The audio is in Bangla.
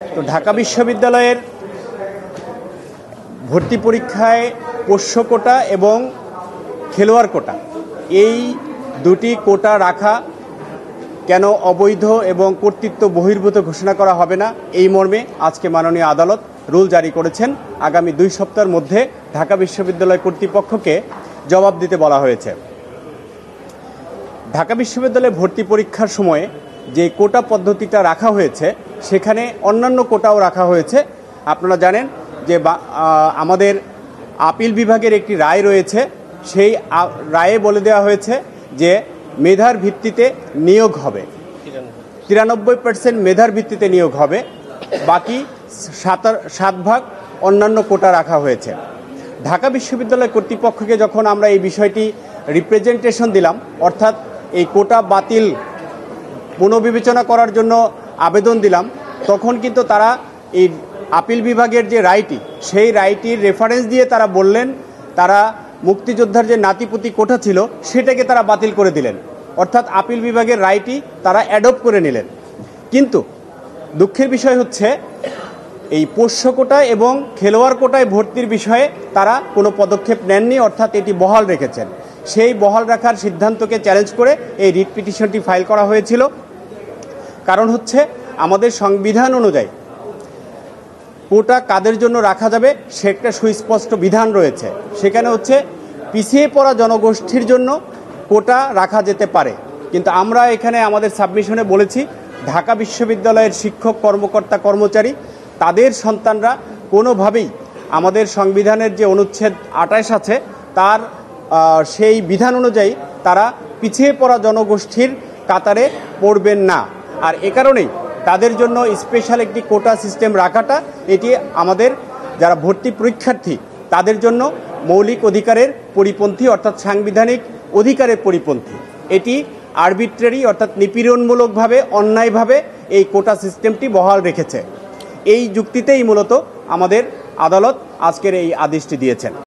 তো ঢাকা বিশ্ববিদ্যালয়ের ভর্তি পরীক্ষায় পোষ্য কোটা এবং খেলোয়াড় কোটা এই দুটি কোটা রাখা কেন অবৈধ এবং কর্তৃত্ব বহির্ভূত ঘোষণা করা হবে না এই মর্মে আজকে মাননীয় আদালত রুল জারি করেছেন। আগামী 2 সপ্তাহের মধ্যে ঢাকা বিশ্ববিদ্যালয় কর্তৃপক্ষকে জবাব দিতে বলা হয়েছে। ঢাকা বিশ্ববিদ্যালয়ে ভর্তি পরীক্ষার সময়ে যে কোটা পদ্ধতিটা রাখা হয়েছে সেখানে অন্যান্য কোটাও রাখা হয়েছে। আপনারা জানেন যে আমাদের আপিল বিভাগের একটি রায় রয়েছে, সেই রায়ে বলে দেওয়া হয়েছে যে মেধার ভিত্তিতে নিয়োগ হবে, 93% মেধার ভিত্তিতে নিয়োগ হবে, বাকি 7 অন্যান্য কোটা রাখা হয়েছে। ঢাকা বিশ্ববিদ্যালয় কর্তৃপক্ষকে যখন আমরা এই বিষয়টি রিপ্রেজেন্টেশন দিলাম, অর্থাৎ এই কোটা বাতিল পুনর্বিবেচনা করার জন্য আবেদন দিলাম, তখন কিন্তু তারা এই আপিল বিভাগের যে রায়টি সেই রায়টির রেফারেন্স দিয়ে তারা বললেন তারা মুক্তিযোদ্ধার যে নাতিপুতি কোটা ছিল সেটাকে তারা বাতিল করে দিলেন, অর্থাৎ আপিল বিভাগের রায়টি তারা অ্যাডপ্ট করে নিলেন। কিন্তু দুঃখের বিষয় হচ্ছে এই পোষ্য কোটা এবং খেলোয়াড় কোটায় ভর্তির বিষয়ে তারা কোনো পদক্ষেপ নেননি, অর্থাৎ এটি বহাল রেখেছেন। সেই বহাল রাখার সিদ্ধান্তকে চ্যালেঞ্জ করে এই রিট পিটিশনটি ফাইল করা হয়েছিল। কারণ হচ্ছে আমাদের সংবিধান অনুযায়ী কোটা কাদের জন্য রাখা যাবে সেটা সুস্পষ্ট বিধান রয়েছে। সেখানে হচ্ছে পিছিয়ে পড়া জনগোষ্ঠীর জন্য কোটা রাখা যেতে পারে, কিন্তু আমরা এখানে আমাদের সাবমিশনে বলেছি ঢাকা বিশ্ববিদ্যালয়ের শিক্ষক কর্মকর্তা কর্মচারী তাদের সন্তানরা কোনোভাবেই আমাদের সংবিধানের যে অনুচ্ছেদ 28 আছে তার সেই বিধান অনুযায়ী তারা পিছিয়ে পড়া জনগোষ্ঠীর কাতারে পড়বেন না। আর এ কারণেই তাদের জন্য স্পেশাল একটি কোটা সিস্টেম রাখাটা এটি আমাদের যারা ভর্তি পরীক্ষার্থী তাদের জন্য মৌলিক অধিকারের পরিপন্থী, অর্থাৎ সাংবিধানিক অধিকারের পরিপন্থী। এটি আরবিট্রারি অর্থাৎ নিপীড়নমূলকভাবে অন্যায়ভাবে এই কোটা সিস্টেমটি বহাল রেখেছে। এই যুক্তিতেই মূলত আমাদের আদালত আজকের এই আদেশটি দিয়েছেন।